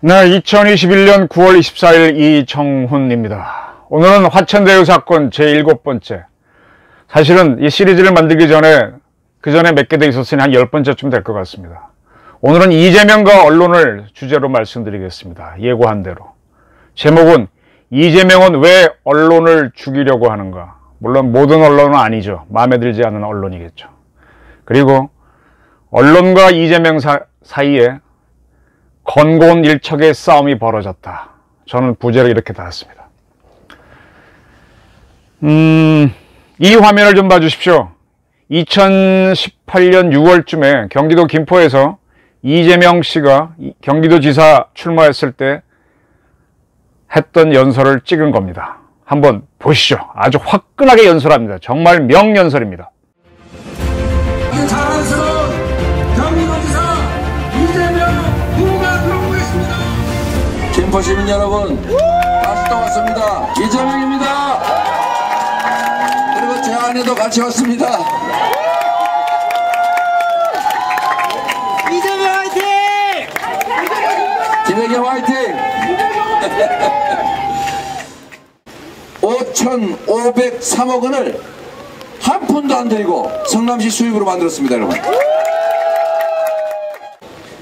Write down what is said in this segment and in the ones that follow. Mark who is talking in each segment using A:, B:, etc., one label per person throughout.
A: 네, 2021년 9월 24일 이정훈입니다. 오늘은 화천대유 사건 제7번째. 사실은 이 시리즈를 만들기 전에 그 전에 몇 개 더 있었으니 한 10번째쯤 될 것 같습니다. 오늘은 이재명과 언론을 주제로 말씀드리겠습니다. 예고한 대로. 제목은 이재명은 왜 언론을 죽이려고 하는가. 물론 모든 언론은 아니죠. 마음에 들지 않는 언론이겠죠. 그리고 언론과 이재명 사이에 건고온 일척의 싸움이 벌어졌다. 저는 부제를 이렇게 달았습니다. 이 화면을 좀 봐주십시오. 2018년 6월쯤에 경기도 김포에서 이재명 씨가 경기도지사 출마했을 때 했던 연설을 찍은 겁니다. 한번 보시죠. 아주 화끈하게 연설합니다. 정말 명연설입니다.
B: 자랑스러운 경기도지사 이재명 후보가 들어오겠습니다. 김포 시민 여러분, 다시 또 왔습니다. 이재명입니다. 그리고 제 아내도 같이 왔습니다. 이재명 화이팅! 김혜경 화이팅! 5,503억 원을 한 푼도 안 들이고 성남시 수입으로 만들었습니다, 여러분.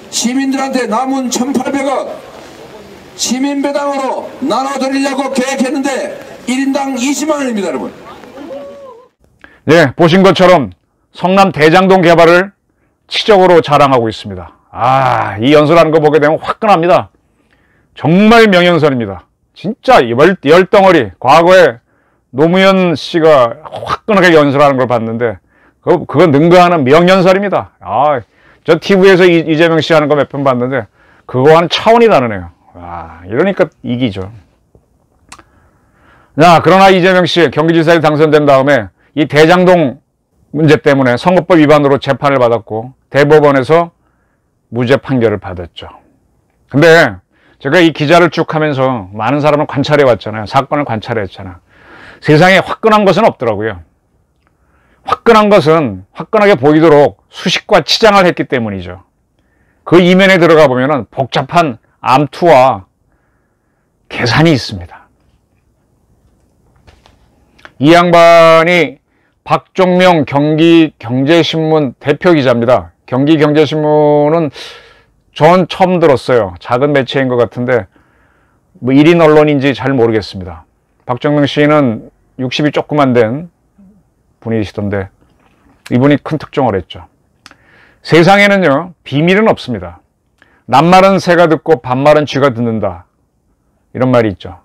B: 시민들한테 남은 1,800억 시민배당으로 나눠드리려고 계획했는데 1인당 20만 원입니다, 여러분.
A: 네, 보신 것처럼 성남 대장동 개발을 치적으로 자랑하고 있습니다. 이 연설하는 거 보게 되면 화끈합니다. 정말 명연설입니다. 진짜 열덩어리. 과거에 노무현 씨가 화끈하게 연설하는 걸 봤는데 그거 능가하는 명연설입니다. 저 TV에서 이재명 씨 하는 거 몇 편 봤는데 그거와는 차원이 다르네요. 이러니까 이기죠. 자, 그러나 이재명 씨 경기지사에 당선된 다음에 이 대장동 문제 때문에 선거법 위반으로 재판을 받았고 대법원에서 무죄 판결을 받았죠. 근데 제가 이 기자를 쭉 하면서 많은 사람을 관찰해 왔잖아요. 사건을 관찰해 왔잖아요. 세상에 화끈한 것은 없더라고요. 화끈한 것은 화끈하게 보이도록 수식과 치장을 했기 때문이죠. 그 이면에 들어가 보면 복잡한 암투와 계산이 있습니다. 이 양반이 박종명 경기경제신문 대표기자입니다. 경기경제신문은 전 처음 들었어요. 작은 매체인 것 같은데 뭐 1인 언론인지 잘 모르겠습니다. 박정명 씨는 60이 조그만 된 분이시던데 이분이 큰 특종을 했죠. 세상에는요, 비밀은 없습니다. 낱말은 새가 듣고 반말은 쥐가 듣는다. 이런 말이 있죠.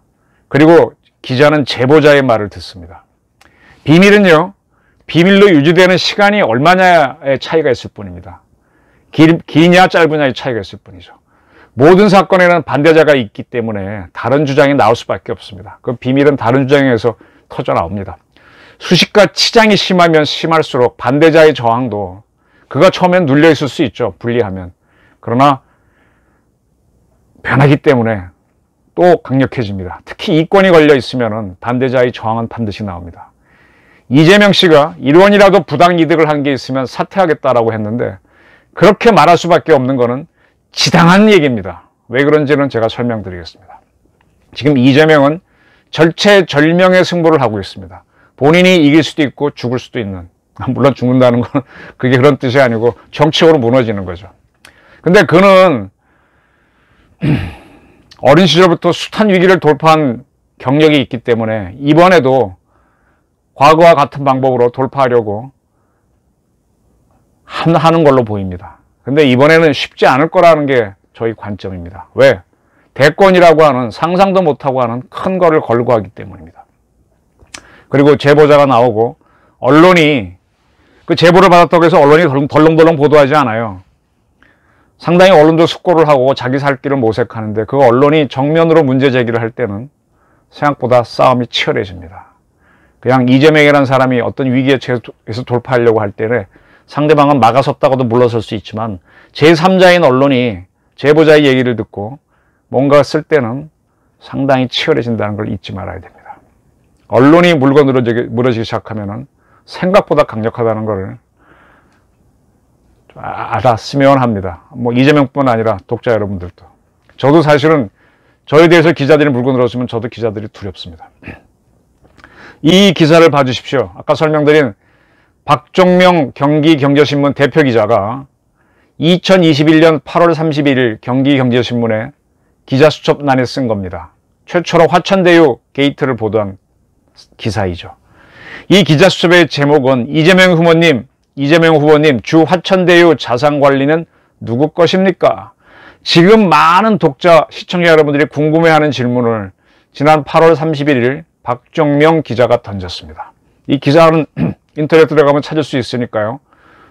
A: 그리고 기자는 제보자의 말을 듣습니다. 비밀은요, 비밀로 유지되는 시간이 얼마냐의 차이가 있을 뿐입니다. 기냐 짧으냐의 차이가 있을 뿐이죠. 모든 사건에는 반대자가 있기 때문에 다른 주장이 나올 수밖에 없습니다. 그 비밀은 다른 주장에 의해서 터져 나옵니다. 수식과 치장이 심하면 심할수록 반대자의 저항도 그가 처음엔 눌려 있을 수 있죠. 불리하면. 그러나 변하기 때문에 또 강력해집니다. 특히 이권이 걸려 있으면 반대자의 저항은 반드시 나옵니다. 이재명 씨가 1원이라도 부당 이득을 한 게 있으면 사퇴하겠다라고 했는데 그렇게 말할 수밖에 없는 것은 지당한 얘기입니다. 왜 그런지는 제가 설명드리겠습니다. 지금 이재명은 절체절명의 승부를 하고 있습니다. 본인이 이길 수도 있고 죽을 수도 있는, 물론 죽는다는 건 그게 그런 뜻이 아니고 정치적으로 무너지는 거죠. 근데 그는 어린 시절부터 숱한 위기를 돌파한 경력이 있기 때문에 이번에도 과거와 같은 방법으로 돌파하려고 하는 걸로 보입니다. 근데 이번에는 쉽지 않을 거라는 게 저희 관점입니다. 왜? 대권이라고 하는 상상도 못하고 하는 큰 거를 걸고 하기 때문입니다. 그리고 제보자가 나오고 언론이 그 제보를 받았다고 해서 언론이 덜렁덜렁 보도하지 않아요. 상당히 언론도 숙고를 하고 자기 살 길을 모색하는데 그 언론이 정면으로 문제 제기를 할 때는 생각보다 싸움이 치열해집니다. 그냥 이재명이라는 사람이 어떤 위기에 처해서 돌파하려고 할 때는 상대방은 막아섰다고도 물러설 수 있지만 제3자인 언론이 제보자의 얘기를 듣고 뭔가 쓸 때는 상당히 치열해진다는 걸 잊지 말아야 됩니다. 언론이 물고 늘어지기 시작하면은 생각보다 강력하다는 걸 알았으면 합니다. 뭐 이재명뿐 아니라 독자 여러분들도. 저도 사실은 저에 대해서 기자들이 물고 늘어지면 저도 기자들이 두렵습니다. 이 기사를 봐주십시오. 아까 설명드린 박종명 경기경제신문 대표기자가 2021년 8월 31일 경기경제신문에 기자수첩란에 쓴 겁니다. 최초로 화천대유 게이트를 보도한 기사이죠. 이 기자수첩의 제목은 이재명 후보님 주 화천대유 자산관리는 누구 것입니까? 지금 많은 독자, 시청자 여러분들이 궁금해하는 질문을 지난 8월 31일 박종명 기자가 던졌습니다. 이 기사는 인터넷 들어가면 찾을 수 있으니까요.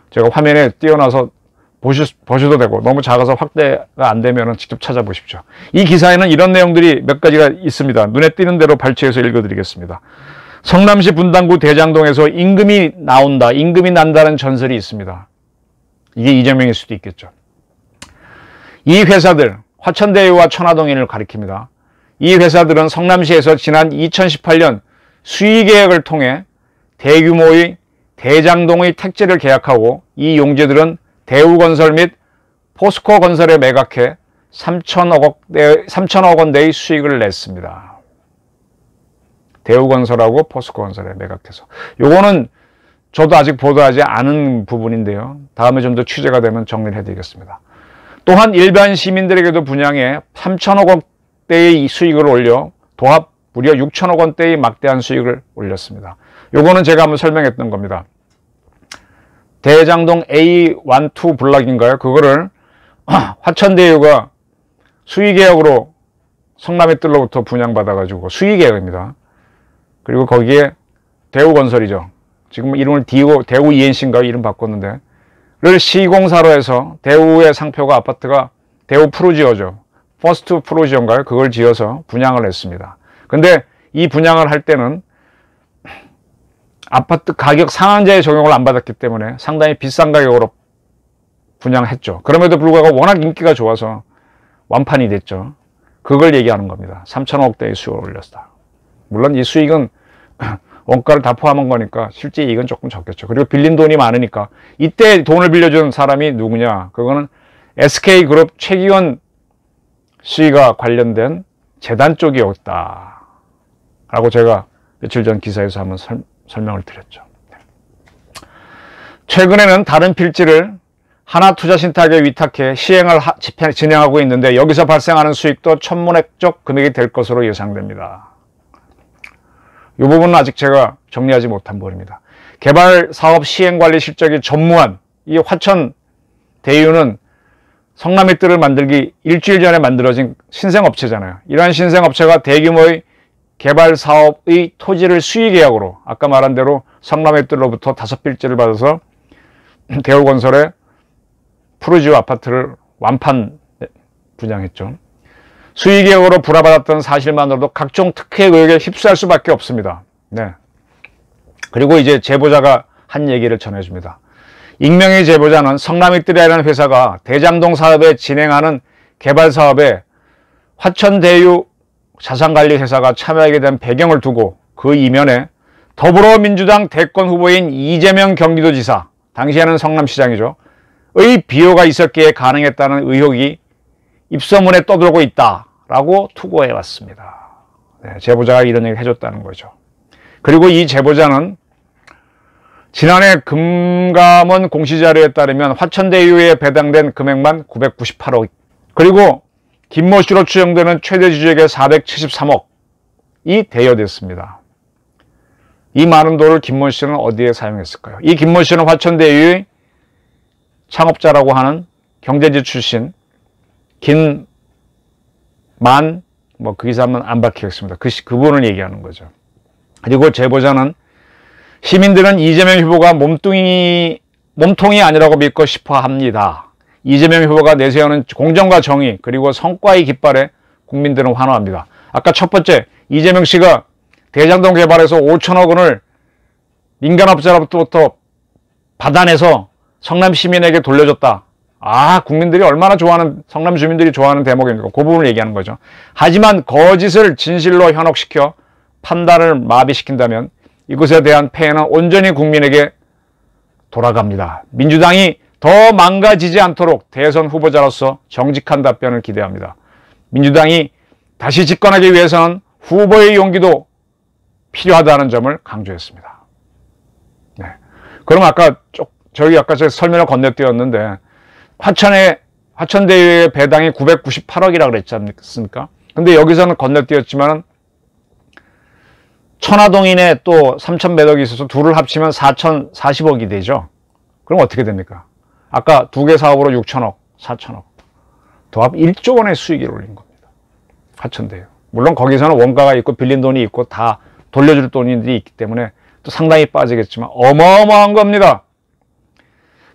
A: 제가 화면에 띄워놔서 보셔도 되고 너무 작아서 확대가 안 되면 직접 찾아보십시오. 이 기사에는 이런 내용들이 몇 가지가 있습니다. 눈에 띄는 대로 발췌해서 읽어드리겠습니다. 성남시 분당구 대장동에서 임금이 난다는 전설이 있습니다. 이게 이재명일 수도 있겠죠. 이 회사들, 화천대유와 천화동인을 가리킵니다. 이 회사들은 성남시에서 지난 2018년 수의계약을 통해 대규모의 대장동의 택지를 계약하고 이 용지들은 대우건설 및 포스코건설에 매각해 3천억 원대의 수익을 냈습니다. 대우건설하고 포스코건설에 매각해서. 요거는 저도 아직 보도하지 않은 부분인데요. 다음에 좀 더 취재가 되면 정리를 해드리겠습니다. 또한 일반 시민들에게도 분양해 3천억 원대의 수익을 올려 도합 무려 6천억 원대의 막대한 수익을 올렸습니다. 요거는 제가 한번 설명했던 겁니다. 대장동 A1, 2 블락인가요? 그거를 화천대유가 수의계약으로 성남의 뜰로부터 분양받아가지고 수의계약입니다. 그리고 거기에 대우건설이죠. 지금 이름을 대우 ENC인가요? 이름 바꿨는데 를 시공사로 해서 대우의 상표가 아파트가 대우 프로지오죠. 퍼스트 프로지오인가요? 그걸 지어서 분양을 했습니다. 근데 이 분양을 할 때는 아파트 가격 상한제의 적용을 안 받았기 때문에 상당히 비싼 가격으로 분양했죠. 그럼에도 불구하고 워낙 인기가 좋아서 완판이 됐죠. 그걸 얘기하는 겁니다. 3천억대의 수익을 올렸다. 물론 이 수익은 원가를 다 포함한 거니까 실제 이익은 조금 적겠죠. 그리고 빌린 돈이 많으니까 이때 돈을 빌려준 사람이 누구냐? 그거는 SK그룹 최기원 씨가 관련된 재단 쪽이었다 라고 제가 며칠 전 기사에서 한번 설명을 드렸죠. 최근에는 다른 필지를 하나투자신탁에 위탁해 시행을 진행하고 있는데 여기서 발생하는 수익도 천문학적 금액이 될 것으로 예상됩니다. 이 부분은 아직 제가 정리하지 못한 부분입니다. 개발사업 시행관리 실적이 전무한 이 화천대유는 성남의 뜰을 만들기 일주일 전에 만들어진 신생업체잖아요. 이러한 신생업체가 대규모의 개발사업의 토지를 수의계약으로 아까 말한 대로 성남의 뜰로부터 5필지를 받아서 대우건설에 프로지오 아파트를 완판 분양했죠. 수의계약으로 불화받았던 사실만으로도 각종 특혜 의혹에 휩싸일 수밖에 없습니다. 네. 그리고 이제 제보자가 한 얘기를 전해줍니다. 익명의 제보자는 성남의 뜰이라는 회사가 대장동 사업에 진행하는 개발 사업에 화천대유 자산관리회사가 참여하게 된 배경을 두고 그 이면에 더불어민주당 대권 후보인 이재명 경기도지사, 당시에는 성남시장이죠, 의 비호가 있었기에 가능했다는 의혹이 입소문에 떠돌고 있다라고 투고해 왔습니다. 네, 제보자가 이런 얘기를 해줬다는 거죠. 그리고 이 제보자는 지난해 금감원 공시자료에 따르면 화천대유에 배당된 금액만 998억, 그리고 김모 씨로 추정되는 최대 주주에게 473억이 대여됐습니다. 이 많은 돈을 김모 씨는 어디에 사용했을까요? 이 김모 씨는 화천대유의 창업자라고 하는 경제지 출신 김만, 그 이상은 안 밝히겠습니다. 그분을 얘기하는 거죠. 그리고 제보자는 시민들은 이재명 후보가 몸통이 아니라고 믿고 싶어 합니다. 이재명 후보가 내세우는 공정과 정의 그리고 성과의 깃발에 국민들은 환호합니다. 아까 첫 번째, 이재명 씨가 대장동 개발에서 5천억 원을 민간업자로부터 받아내서 성남 시민에게 돌려줬다. 국민들이 얼마나 좋아하는, 성남 주민들이 좋아하는 대목입니까? 그 부분을 얘기하는 거죠. 하지만 거짓을 진실로 현혹시켜 판단을 마비시킨다면 이것에 대한 폐해는 온전히 국민에게 돌아갑니다. 민주당이 더 망가지지 않도록 대선 후보자로서 정직한 답변을 기대합니다. 민주당이 다시 집권하기 위해서는 후보의 용기도 필요하다는 점을 강조했습니다. 네. 그럼 저희 아까 설명을 건네띄었는데 화천대유의 배당이 998억이라고 그랬지 않습니까? 근데 여기서는 건네띄었지만은 천화동인에 또 3,100억이 있어서 둘을 합치면 4,040억이 되죠. 그럼 어떻게 됩니까? 아까 두 개 사업으로 6천억, 4천억. 도합 1조 원의 수익을 올린 겁니다. 화천대유. 물론 거기서는 원가가 있고 빌린 돈이 있고 다 돌려줄 돈이 있기 때문에 또 상당히 빠지겠지만 어마어마한 겁니다.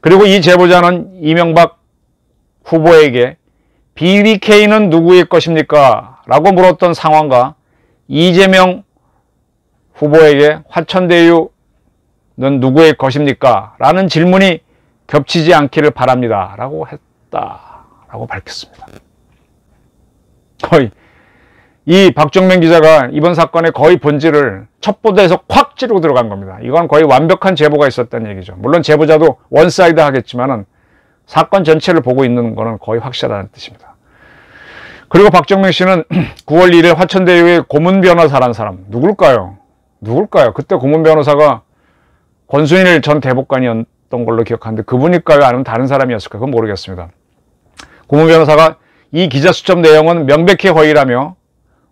A: 그리고 이 제보자는 이명박 후보에게 BBK는 누구의 것입니까? 라고 물었던 상황과 이재명 후보에게 화천대유는 누구의 것입니까? 라는 질문이 겹치지 않기를 바랍니다. 라고 했다라고 밝혔습니다. 이 박정명 기자가 이번 사건의 거의 본질을 첫 보도에서 콱 찌르고 들어간 겁니다. 이건 거의 완벽한 제보가 있었다는 얘기죠. 물론 제보자도 원사이드 하겠지만은 사건 전체를 보고 있는 거는 거의 확실하다는 뜻입니다. 그리고 박정명 씨는 9월 1일 화천대유의 고문 변호사라는 사람, 누굴까요? 그때 고문 변호사가 권순일 전 대법관이었던 걸로 기억하는데 그분일까요? 아니면 다른 사람이었을까요? 그건 모르겠습니다. 고문 변호사가 이 기자 수첩 내용은 명백히 허위라며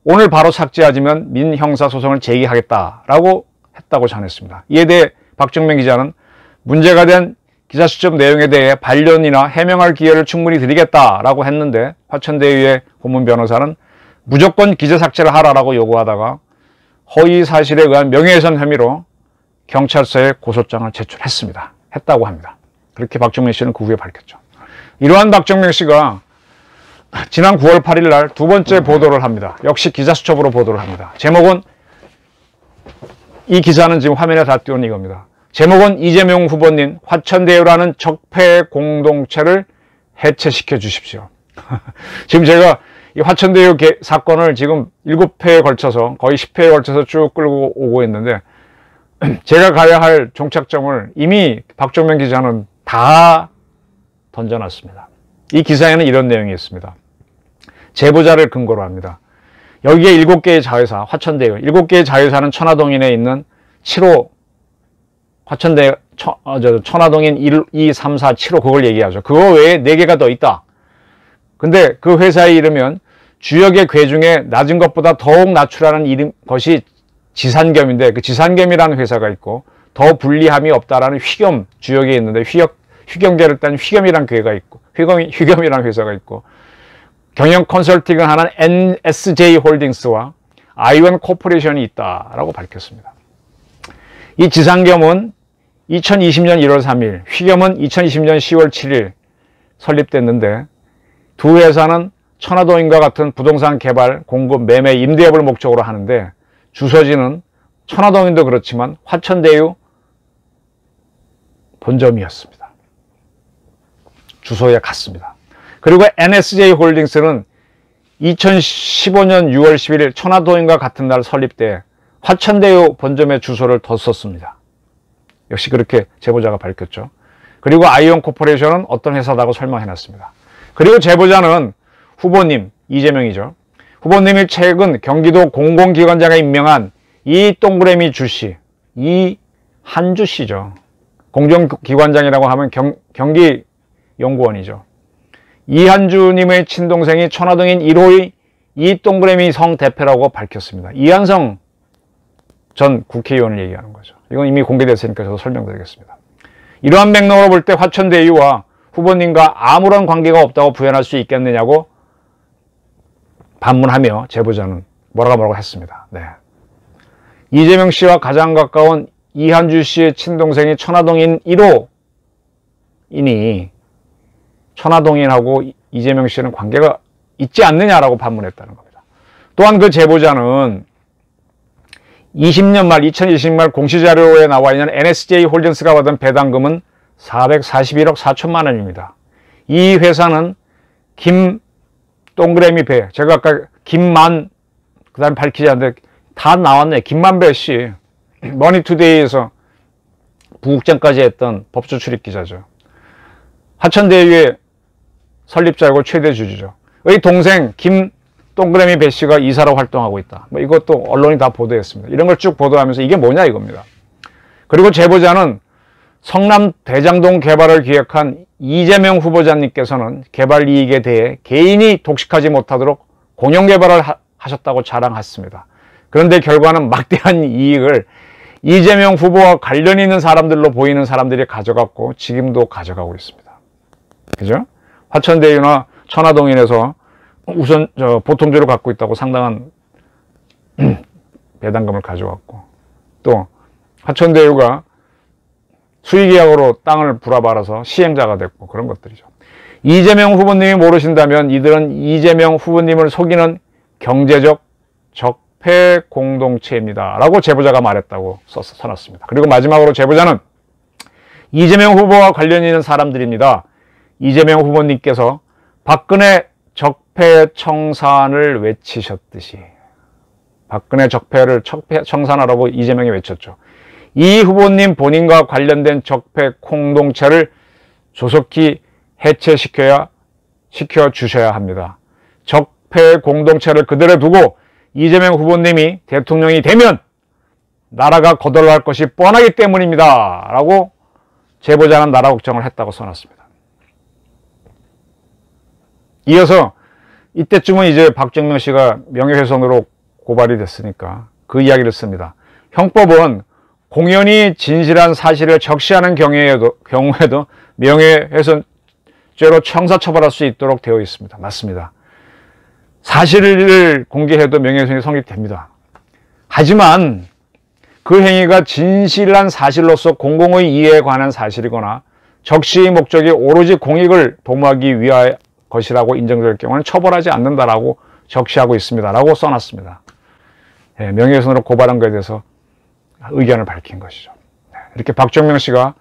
A: 오늘 바로 삭제하지만 민형사소송을 제기하겠다라고 했다고 전했습니다. 이에 대해 박정명 기자는 문제가 된 기자 수첩 내용에 대해 반론이나 해명할 기회를 충분히 드리겠다라고 했는데 화천대유의 고문 변호사는 무조건 기자 삭제를 하라라고 요구하다가 허위 사실에 의한 명예훼손 혐의로 경찰서에 고소장을 했다고 합니다. 그렇게 박정명 씨는 그 후에 밝혔죠. 이러한 박정명 씨가 지난 9월 8일 날 두 번째 보도를 합니다. 역시 기자수첩으로 보도를 합니다. 제목은, 이 기사는 지금 화면에 다 띄운 이겁니다. 제목은 이재명 후보님 화천대유라는 적폐 공동체를 해체시켜 주십시오. 지금 제가 이 화천대유 사건을 지금 7회에 걸쳐서 거의 10회에 걸쳐서 쭉 끌고 오고 있는데 제가 가야 할 종착점을 이미 박정명 기자는 다 던져놨습니다. 이 기사에는 이런 내용이 있습니다. 제보자를 근거로 합니다. 여기에 7개의 자회사, 화천대유, 7개의 자회사는 천화동인에 있는 7호, 천화동인 1, 2, 3, 4, 7호 그걸 얘기하죠. 그거 외에 4개가 더 있다. 근데 그 회사의 이름은 주역의 궤 중에 낮은 것보다 더욱 낮추라는 것이 지산겸인데 그 지산겸이라는 회사가 있고 더 불리함이 없다라는 휘겸 주역에 있는데 휘겸계를 딴 휘겸이라는 괴가 있고 휘겸이라는 회사가 있고 경영 컨설팅을 하는 NSJ 홀딩스와 아이원 코퍼레이션이 있다라고 밝혔습니다. 이 지산겸은 2020년 1월 3일, 휘겸은 2020년 10월 7일 설립됐는데 두 회사는 천화동인과 같은 부동산 개발, 공급, 매매, 임대업을 목적으로 하는데 주소지는 천화동인도 그렇지만 화천대유 본점이었습니다. 주소에 갔습니다. 그리고 NSJ 홀딩스는 2015년 6월 11일 천화동인과 같은 날 설립돼 화천대유 본점의 주소를 뒀었습니다. 역시 그렇게 제보자가 밝혔죠. 그리고 아이온 코퍼레이션은 어떤 회사다고 설명해놨습니다. 그리고 제보자는 후보님, 이재명이죠. 후보님이 최근 경기도 공공기관장에 임명한 이 동그라미 주씨, 이한주 씨죠. 공정기관장이라고 하면 경기연구원이죠. 이한주님의 친동생이 천화동인 1호의 이 동그라미 성 대표라고 밝혔습니다. 이한성 전 국회의원을 얘기하는 거죠. 이건 이미 공개됐으니까 저도 설명드리겠습니다. 이러한 맥락으로 볼 때 화천대유와 후보님과 아무런 관계가 없다고 부연할 수 있겠느냐고 반문하며 제보자는 뭐라고 했습니다. 네. 이재명 씨와 가장 가까운 이한주 씨의 친동생이 천화동인 1호이니 천화동인하고 이재명 씨는 관계가 있지 않느냐라고 반문했다는 겁니다. 또한 그 제보자는 2020년 말 공시자료에 나와 있는 NSJ 홀딩스가 받은 배당금은 441억 4천만 원입니다. 이 회사는 김 동그라미 배, 제가 아까 김만 그 다음에 밝히지 않는데 다 나왔네. 김만배 씨, 머니투데이에서 부국장까지 했던 법조 출입 기자죠. 화천대유의 설립자이고 최대 주주죠. 의 동생 김 동그라미 배 씨가 이사로 활동하고 있다. 뭐 이것도 언론이 다 보도했습니다. 이런 걸 쭉 보도하면서 이게 뭐냐 이겁니다. 그리고 제보자는 성남 대장동 개발을 기획한 이재명 후보자님께서는 개발 이익에 대해 개인이 독식하지 못하도록 공영 개발을 하셨다고 자랑했습니다. 그런데 결과는 막대한 이익을 이재명 후보와 관련 있는 사람들로 보이는 사람들이 가져갔고 지금도 가져가고 있습니다. 그죠? 화천대유나 천화동인에서 우선 보통주를 갖고 있다고 상당한 배당금을 가져왔고, 또 화천대유가 수의계약으로 땅을 불화받아서 시행자가 됐고, 그런 것들이죠. 이재명 후보님이 모르신다면 이들은 이재명 후보님을 속이는 경제적 적폐 공동체입니다 라고 제보자가 말했다고 써놨습니다. 그리고 마지막으로 제보자는 이재명 후보와 관련 있는 사람들입니다. 이재명 후보님께서 박근혜 적폐 청산을 외치셨듯이, 박근혜 적폐를 청산하라고 이재명이 외쳤죠. 이 후보님 본인과 관련된 적폐 공동체를 조속히 해체시켜 주셔야 합니다. 적폐 공동체를 그대로 두고 이재명 후보님이 대통령이 되면 나라가 거덜날 것이 뻔하기 때문입니다 라고 제보자는 나라 걱정을 했다고 써놨습니다. 이어서 이때쯤은 이제 박정명 씨가 명예훼손으로 고발이 됐으니까 그 이야기를 씁니다. 형법은 공연히 진실한 사실을 적시하는 경우에도 명예훼손죄로 형사처벌할 수 있도록 되어 있습니다. 맞습니다. 사실을 공개해도 명예훼손이 성립됩니다. 하지만 그 행위가 진실한 사실로서 공공의 이해에 관한 사실이거나 적시의 목적이 오로지 공익을 도모하기 위한 것이라고 인정될 경우는 처벌하지 않는다라고 적시하고 있습니다 라고 써놨습니다. 예, 명예훼손으로 고발한 것에 대해서 의견을 밝힌 것이죠. 이렇게 박정명 씨가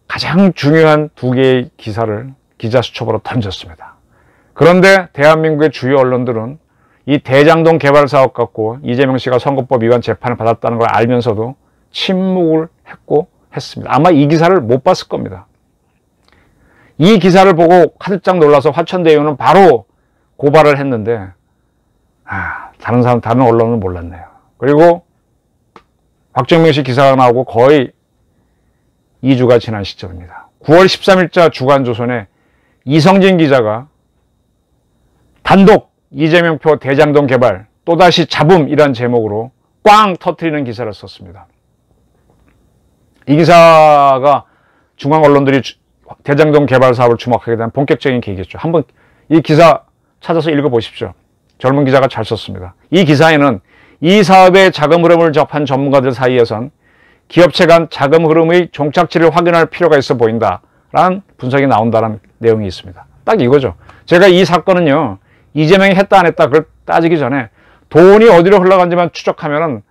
A: 가장 중요한 두 개의 기사를 기자수첩으로 던졌습니다. 그런데 대한민국의 주요 언론들은 이 대장동 개발 사업 갖고 이재명 씨가 선거법 위반 재판을 받았다는 걸 알면서도 침묵을 했습니다. 아마 이 기사를 못 봤을 겁니다. 이 기사를 보고 화들짝 놀라서 화천대유는 바로 고발을 했는데 다른 언론은 몰랐네요. 그리고 박정명 씨 기사가 나오고 거의 2주가 지난 시점입니다. 9월 13일자 주간조선에 이성진 기자가 단독 이재명표 대장동 개발 또다시 잡음이란 제목으로 꽝 터트리는 기사를 썼습니다. 이 기사가 중앙 언론들이 대장동 개발 사업을 주목하게 된 본격적인 계기였죠. 한번 이 기사 찾아서 읽어보십시오. 젊은 기자가 잘 썼습니다. 이 기사에는 이 사업의 자금 흐름을 접한 전문가들 사이에선 기업체 간 자금 흐름의 종착지를 확인할 필요가 있어 보인다라는 분석이 나온다는 내용이 있습니다. 딱 이거죠. 제가 이 사건은요, 이재명이 했다 안 했다 그걸 따지기 전에 돈이 어디로 흘러간지만 추적하면은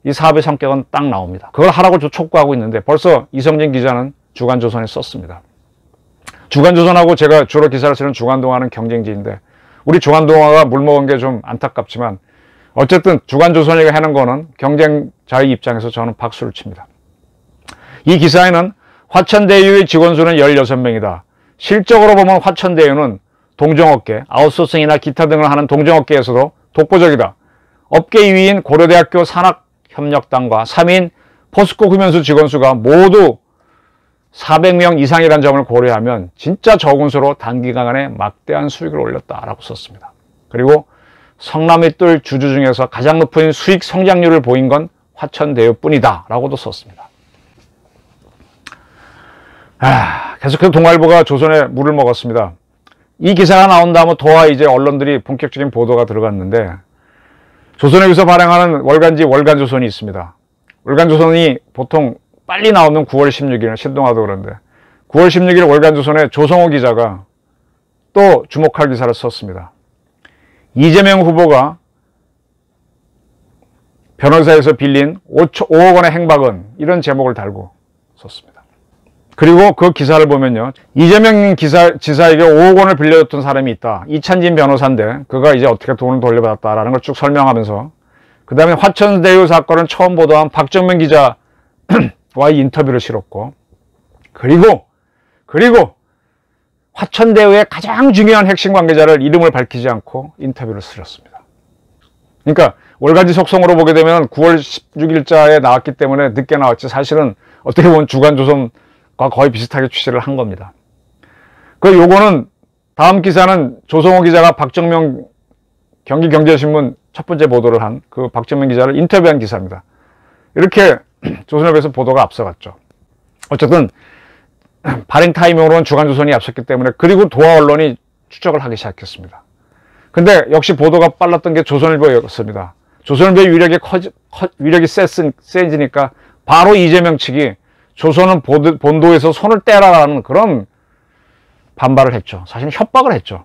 A: 이 사업의 성격은 딱 나옵니다. 그걸 하라고 촉구하고 있는데 벌써 이성진 기자는 주간조선에 썼습니다. 주간조선하고 제가 주로 기사를 쓰는 주간동아는 경쟁지인데 우리 주간동아가 물먹은 게 좀 안타깝지만 어쨌든 주간조선이 하는 거는 경쟁자의 입장에서 저는 박수를 칩니다. 이 기사에는 화천대유의 직원 수는 16명이다. 실적으로 보면 화천대유는 동종업계, 아웃소싱이나 기타 등을 하는 동종업계에서도 독보적이다. 업계 2위인 고려대학교 산학협력단과 3위인 포스코 금연수 직원 수가 모두 400명 이상이라는 점을 고려하면 진짜 적은 수로 단기간에 막대한 수익을 올렸다라고 썼습니다. 그리고 성남의 뜰 주주 중에서 가장 높은 수익 성장률을 보인 건 화천대유뿐이다 라고도 썼습니다. 계속해서 동아일보가 조선에 물을 먹었습니다. 이 기사가 나온 다음에 도하 이제 언론들이 본격적인 보도가 들어갔는데 조선에서 발행하는 월간지 월간조선이 있습니다. 월간조선이 보통 빨리 나오면 9월 16일 신동아도 그런데 9월 16일 월간조선에 조성호 기자가 또 주목할 기사를 썼습니다. 이재명 후보가 변호사에서 빌린 5억 원의 행박은 이런 제목을 달고 썼습니다. 그리고 그 기사를 보면요. 이재명 지사에게 5억 원을 빌려줬던 사람이 있다. 이찬진 변호사인데 그가 이제 어떻게 돈을 돌려받았다라는 걸 쭉 설명하면서 그 다음에 화천대유 사건을 처음 보도한 박정명 기자와의 인터뷰를 실었고 그리고 화천대유의 가장 중요한 핵심 관계자를 이름을 밝히지 않고 인터뷰를 실었습니다. 그러니까 월간지 속성으로 보게 되면 9월 16일자에 나왔기 때문에 늦게 나왔지 사실은 어떻게 보면 주간조선과 거의 비슷하게 취재를 한 겁니다. 요거는 다음 기사는 조성호 기자가 박정명 경기경제신문 첫 번째 보도를 한 그 박정명 기자를 인터뷰한 기사입니다. 이렇게 조선일보에서 보도가 앞서갔죠. 어쨌든 발행 타이밍으로는 주간조선이 앞섰기 때문에 그리고 도하 언론이 추적을 하기 시작했습니다. 근데 역시 보도가 빨랐던 게 조선일보였습니다. 조선일보의 위력이 세지니까 바로 이재명 측이 조선은 본도에서 손을 떼라라는 그런 반발을 했죠. 사실 협박을 했죠.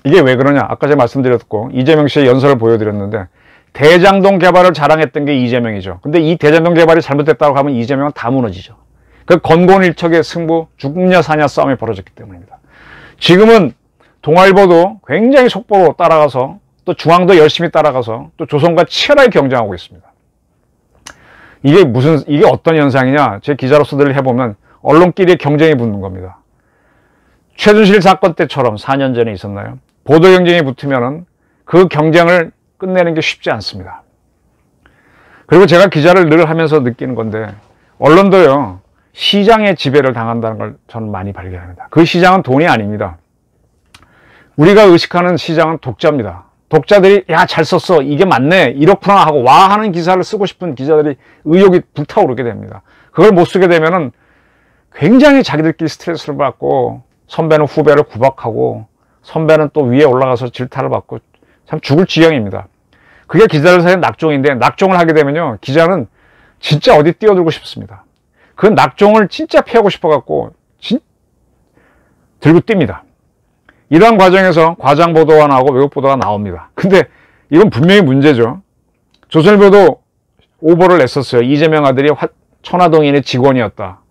A: 이게 왜 그러냐? 아까 제가 말씀드렸고 이재명 씨의 연설을 보여드렸는데 대장동 개발을 자랑했던 게 이재명이죠. 근데 이 대장동 개발이 잘못됐다고 하면 이재명은 다 무너지죠. 그 건곤일척의 승부, 죽냐 사냐 싸움이 벌어졌기 때문입니다. 지금은 동아일보도 굉장히 속보로 따라가서 또 중앙도 열심히 따라가서 또 조선과 치열하게 경쟁하고 있습니다. 이게 어떤 현상이냐? 제 기자로서 늘 해보면 언론끼리의 경쟁이 붙는 겁니다. 최순실 사건 때처럼 4년 전에 있었나요? 보도 경쟁이 붙으면은 그 경쟁을 끝내는 게 쉽지 않습니다. 그리고 제가 기자를 늘 하면서 느끼는 건데 언론도요 시장의 지배를 당한다는 걸 저는 많이 발견합니다. 그 시장은 돈이 아닙니다. 우리가 의식하는 시장은 독자입니다. 독자들이 야 잘 썼어 이게 맞네 이렇구나 하고 와 하는 기사를 쓰고 싶은 기자들이 의욕이 불타오르게 됩니다. 그걸 못 쓰게 되면은 굉장히 자기들끼리 스트레스를 받고 선배는 후배를 구박하고 선배는 또 위에 올라가서 질타를 받고 참 죽을 지경입니다. 그게 기자들 사이의 낙종인데 낙종을 하게 되면요 기자는 진짜 어디 뛰어들고 싶습니다. 그 낙종을 진짜 피하고 싶어 갖고 들고 뜁니다. 이러한 과정에서 과장 보도가 나오고 왜곡 보도가 나옵니다. 근데 이건 분명히 문제죠. 조선일보도 오보를 냈었어요. 이재명 아들이 천화동인의 직원이었다.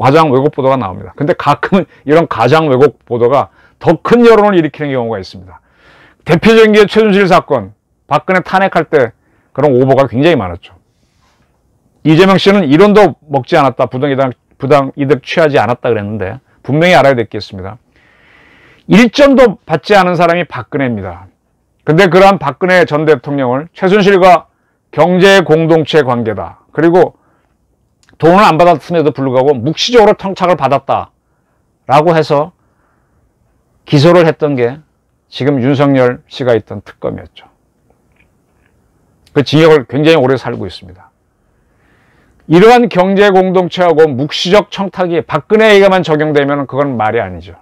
A: 과장 왜곡 보도가 나옵니다. 근데 가끔은 이런 가장 왜곡 보도가 더 큰 여론을 일으키는 경우가 있습니다. 대표적인 게 최순실 사건, 박근혜 탄핵할 때 그런 오보가 굉장히 많았죠. 이재명 씨는 1원도 먹지 않았다, 부당 이득 취하지 않았다 그랬는데 분명히 알아야 됐겠습니다. 1점도 받지 않은 사람이 박근혜입니다. 근데 그러한 박근혜 전 대통령을 최순실과 경제 공동체 관계다. 그리고 돈을 안 받았음에도 불구하고 묵시적으로 청탁을 받았다라고 해서 기소를 했던 게 지금 윤석열 씨가 있던 특검이었죠. 그 징역을 굉장히 오래 살고 있습니다. 이러한 경제 공동체하고 묵시적 청탁이 박근혜에게만 적용되면 그건 말이 아니죠.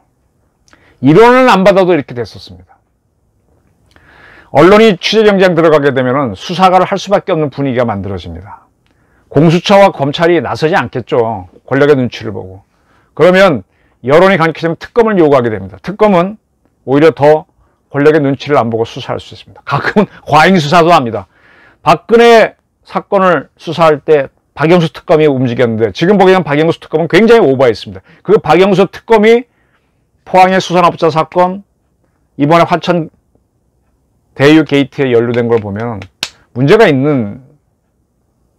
A: 1원을 안 받아도 이렇게 됐었습니다. 언론이 취재 경쟁 들어가게 되면 수사를 할 수밖에 없는 분위기가 만들어집니다. 공수처와 검찰이 나서지 않겠죠. 권력의 눈치를 보고. 그러면 여론이 강력해지면 특검을 요구하게 됩니다. 특검은 오히려 더 권력의 눈치를 안 보고 수사할 수 있습니다. 가끔은 과잉 수사도 합니다. 박근혜 사건을 수사할 때 박영수 특검이 움직였는데 지금 보게 되면 박영수 특검은 굉장히 오버했습니다. 그 박영수 특검이 포항의 수산업자 사건, 이번에 화천 대유 게이트에 연루된 걸 보면 문제가 있는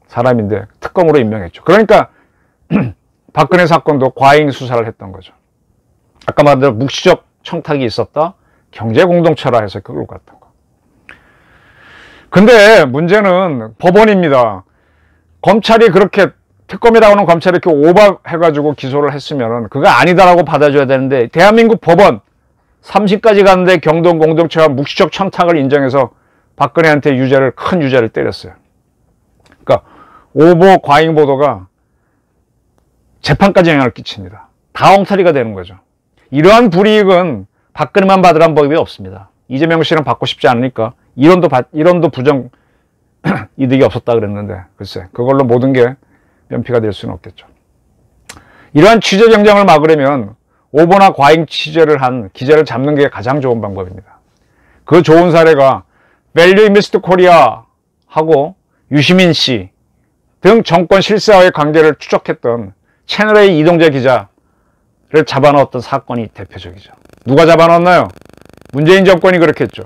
A: 사람인데 특검으로 임명했죠. 그러니까 박근혜 사건도 과잉 수사를 했던 거죠. 아까 말한 대로 묵시적 청탁이 있었다. 경제 공동체라 해서 그걸 갔던 거. 근데 문제는 법원입니다. 검찰이 그렇게 특검이라고 하는 검찰이 이렇게 오버해가지고 기소를 했으면 그거 아니다라고 받아줘야 되는데 대한민국 법원 3심까지 갔는데 경동 공동체와 묵시적 청탁을 인정해서 박근혜한테 큰 유죄를 때렸어요. 그러니까 오보 과잉 보도가 재판까지 영향을 끼칩니다. 다 엉터리가 되는 거죠. 이러한 불이익은 박근혜만 받으란 법이 없습니다. 이재명 씨는 받고 싶지 않으니까 1원도 부정 이득이 없었다 그랬는데 글쎄 그걸로 모든 게 면피가 될 수는 없겠죠. 이러한 취재 경쟁을 막으려면 오보나 과잉 취재를 한 기자를 잡는 게 가장 좋은 방법입니다. 그 좋은 사례가 밸류 인베스트 코리아 하고 유시민 씨 등 정권 실세와의 관계를 추적했던 채널A 이동재 기자를 잡아넣었던 사건이 대표적이죠. 누가 잡아넣었나요? 문재인 정권이 그렇게 했죠.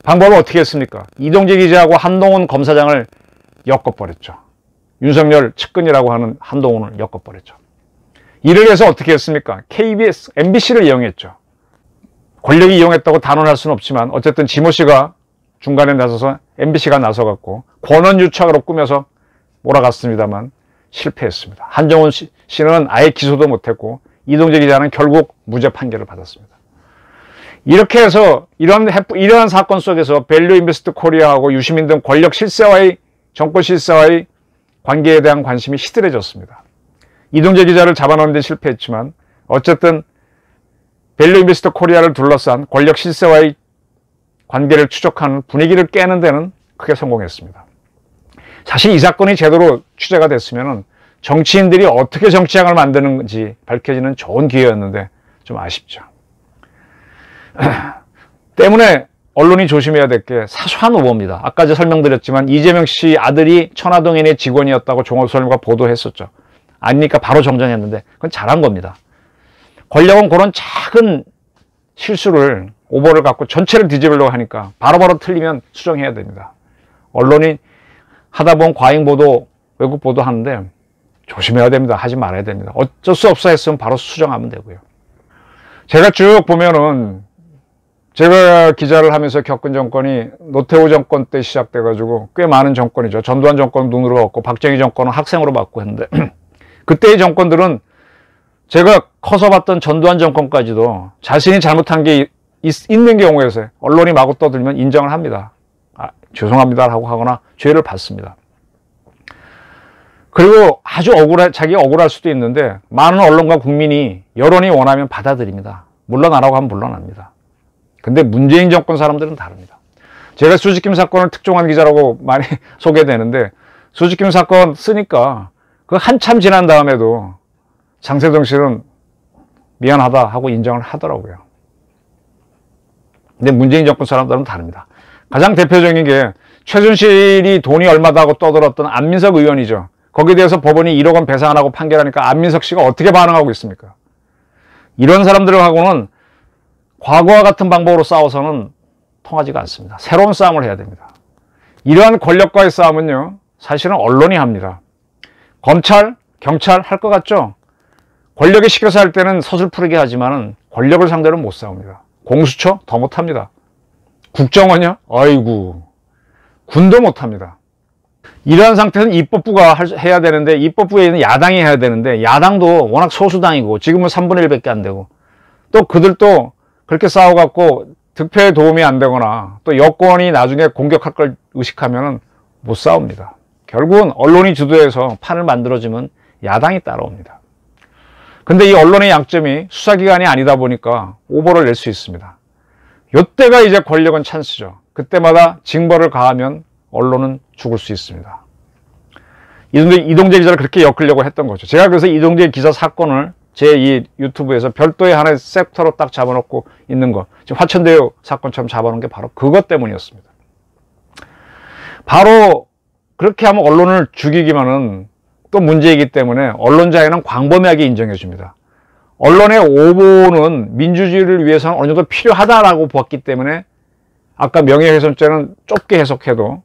A: 방법을 어떻게 했습니까? 이동재 기자하고 한동훈 검사장을 엮어버렸죠. 윤석열 측근이라고 하는 한동훈을 엮어버렸죠. 이를 해서 어떻게 했습니까? KBS, MBC를 이용했죠. 권력이 이용했다고 단언할 수는 없지만 어쨌든 지모 씨가 중간에 나서서 MBC가 나서갖고 권한유착으로 꾸며서 몰아갔습니다만 실패했습니다. 한정훈 씨는 아예 기소도 못했고 이동재 기자는 결국 무죄 판결을 받았습니다. 이렇게 해서 이러한 사건 속에서 밸류 인베스트 코리아하고 유시민 등 권력 실세와의 정권 실세와의 관계에 대한 관심이 시들해졌습니다. 이동재 기자를 잡아넣는 데 실패했지만 어쨌든 밸류 인베스트 코리아를 둘러싼 권력 실세와의 관계를 추적하는 분위기를 깨는 데는 크게 성공했습니다. 사실 이 사건이 제대로 취재가 됐으면 정치인들이 어떻게 정치장을 만드는지 밝혀지는 좋은 기회였는데 좀 아쉽죠. 때문에 언론이 조심해야 될 게 사소한 오보입니다. 아까 제가 설명드렸지만 이재명 씨 아들이 천화동인의 직원이었다고 종합선거가 보도했었죠. 아니니까 바로 정정했는데 그건 잘한 겁니다. 권력은 그런 작은 실수를 오보를 갖고 전체를 뒤집으려고 하니까 바로바로 틀리면 수정해야 됩니다. 언론이 하다 보면 과잉 보도, 왜곡 보도 하는데 조심해야 됩니다. 하지 말아야 됩니다. 어쩔 수 없어 했으면 바로 수정하면 되고요. 제가 쭉 보면은 제가 기자를 하면서 겪은 정권이 노태우 정권 때 시작돼가지고 꽤 많은 정권이죠. 전두환 정권 눈으로 봤고 박정희 정권은 학생으로 봤고 했는데 그때의 정권들은 제가 커서 봤던 전두환 정권까지도 자신이 잘못한 게 있는 경우에서 언론이 마구 떠들면 인정을 합니다. 죄송합니다 라고 하거나 죄를 받습니다. 그리고 아주 자기가 억울할 수도 있는데 많은 언론과 국민이 여론이 원하면 받아들입니다. 물러나라고 하면 물러납니다. 근데 문재인 정권 사람들은 다릅니다. 제가 수지킴 사건을 특종한 기자라고 많이 소개되는데 수지킴 사건 쓰니까 그 한참 지난 다음에도 장세동 씨는 미안하다 하고 인정을 하더라고요. 근데 문재인 정권 사람들은 다릅니다. 가장 대표적인 게 최순실이 돈이 얼마다 하고 떠들었던 안민석 의원이죠. 거기에 대해서 법원이 1억 원 배상하라고 판결하니까 안민석 씨가 어떻게 반응하고 있습니까? 이런 사람들하고는 과거와 같은 방법으로 싸워서는 통하지가 않습니다. 새로운 싸움을 해야 됩니다. 이러한 권력과의 싸움은요, 사실은 언론이 합니다. 검찰, 경찰 할 것 같죠? 권력이 시켜서 할 때는 서슬프르게 하지만 권력을 상대로 못 싸웁니다. 공수처 더 못합니다. 국정원요? 아이고, 군도 못합니다. 이러한 상태에서는 입법부가 해야 되는데 입법부에 있는 야당이 해야 되는데 야당도 워낙 소수당이고 지금은 3분의 1밖에 안 되고 또 그들도 그렇게 싸워갖고 득표에 도움이 안 되거나 또 여권이 나중에 공격할 걸 의식하면 못 싸웁니다. 결국은 언론이 주도해서 판을 만들어주면 야당이 따라옵니다. 근데 이 언론의 양점이 수사기관이 아니다 보니까 오보를 낼 수 있습니다. 요때가 이제 권력은 찬스죠. 그때마다 징벌을 가하면 언론은 죽을 수 있습니다. 이동재 기자를 그렇게 엮으려고 했던 거죠. 제가 그래서 이동재 기자 사건을 제 이 유튜브에서 별도의 하나의 섹터로 딱 잡아놓고 있는 거, 지금 화천대유 사건처럼 잡아놓은 게 바로 그것 때문이었습니다. 바로 그렇게 하면 언론을 죽이기만은 또 문제이기 때문에 언론자유는 광범위하게 인정해 줍니다. 언론의 오보는 민주주의를 위해서는 어느 정도 필요하다라고 보았기 때문에 아까 명예훼손죄는 좁게 해석해도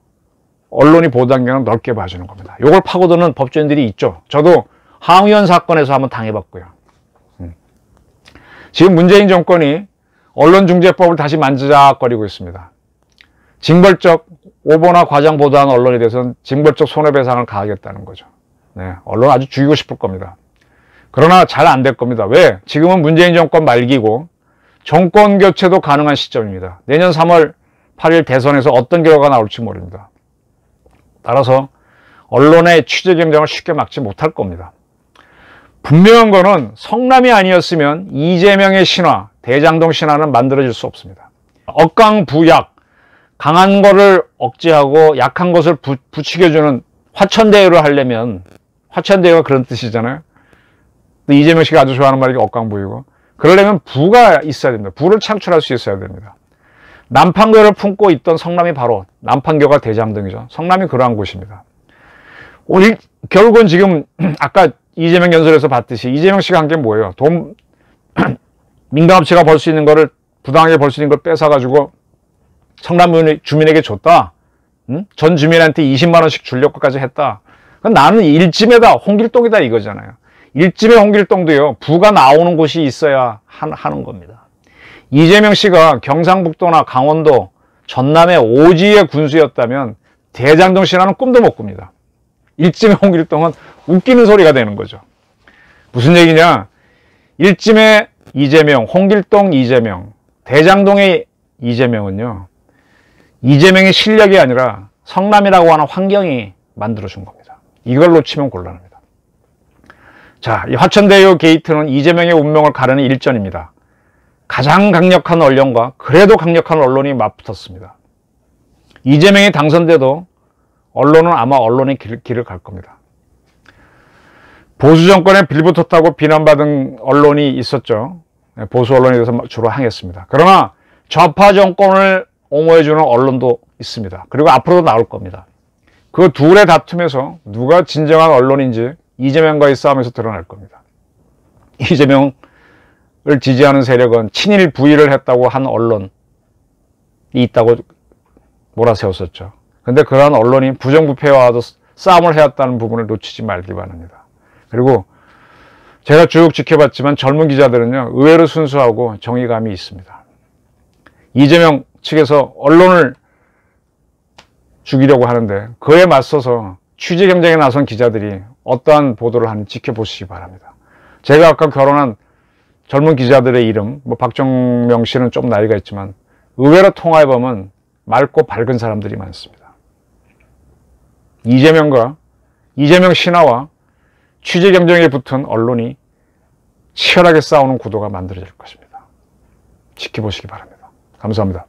A: 언론이 보도한경우는 넓게 봐주는 겁니다. 이걸 파고드는 법조인들이 있죠. 저도 항의원 사건에서 한번 당해봤고요. 지금 문재인 정권이 언론중재법을 다시 만지작거리고 있습니다. 징벌적 오보나 과장 보도한 언론에 대해서는 징벌적 손해배상을 가하겠다는 거죠. 네, 언론 아주 죽이고 싶을 겁니다. 그러나 잘 안 될 겁니다. 왜? 지금은 문재인 정권 말기고 정권 교체도 가능한 시점입니다. 내년 3월 8일 대선에서 어떤 결과가 나올지 모릅니다. 따라서 언론의 취재 경쟁을 쉽게 막지 못할 겁니다. 분명한 거는 성남이 아니었으면 이재명의 신화, 대장동 신화는 만들어질 수 없습니다. 억강부약, 강한 거를 억제하고 약한 것을 부추겨주는 화천대유를 하려면, 화천대유가 그런 뜻이잖아요. 이재명 씨가 아주 좋아하는 말이 억강부이고, 그러려면 부가 있어야 됩니다. 부를 창출할 수 있어야 됩니다. 남판교를 품고 있던 성남이 바로 남판교가 대장동이죠. 성남이 그러한 곳입니다. 결국은 지금 아까 이재명 연설에서 봤듯이 이재명 씨가 한 게 뭐예요? 민간업체가 벌 수 있는 거를 부당하게 벌 수 있는 걸 뺏어가지고 성남 주민에게 줬다. 응? 전 주민한테 20만 원씩 주려고까지 했다. 나는 일찜에다 홍길동이다 이거잖아요. 일찜의 홍길동도요. 부가 나오는 곳이 있어야 하는 겁니다. 이재명 씨가 경상북도나 강원도, 전남의 오지의 군수였다면 대장동 신화는 꿈도 못 꿉니다. 일찜의 홍길동은 웃기는 소리가 되는 거죠. 무슨 얘기냐? 일찜의 이재명, 홍길동 이재명, 대장동의 이재명은요. 이재명의 실력이 아니라 성남이라고 하는 환경이 만들어준 겁니다. 이걸 놓치면 곤란합니다. 자, 이 화천대유 게이트는 이재명의 운명을 가르는 일전입니다. 가장 강력한 언론과 그래도 강력한 언론이 맞붙었습니다. 이재명이 당선돼도 언론은 아마 언론의 길을 갈 겁니다. 보수 정권에 빌붙었다고 비난받은 언론이 있었죠. 보수 언론에 대해서 주로 항했습니다. 그러나 좌파 정권을 옹호해주는 언론도 있습니다. 그리고 앞으로도 나올 겁니다. 그 둘의 다툼에서 누가 진정한 언론인지 이재명과의 싸움에서 드러날 겁니다. 이재명을 지지하는 세력은 친일 부의를 했다고 한 언론이 있다고 몰아세웠었죠. 근데 그러한 언론이 부정부패와도 싸움을 해왔다는 부분을 놓치지 말기 바랍니다. 그리고 제가 쭉 지켜봤지만 젊은 기자들은요, 의외로 순수하고 정의감이 있습니다. 이재명 측에서 언론을 죽이려고 하는데 그에 맞서서 취재 경쟁에 나선 기자들이 어떠한 보도를 하는지 지켜보시기 바랍니다. 제가 아까 결혼한 젊은 기자들의 이름, 박정명 씨는 좀 나이가 있지만 의외로 통화해보면 맑고 밝은 사람들이 많습니다. 이재명 신화와 취재 경쟁에 붙은 언론이 치열하게 싸우는 구도가 만들어질 것입니다. 지켜보시기 바랍니다. 감사합니다.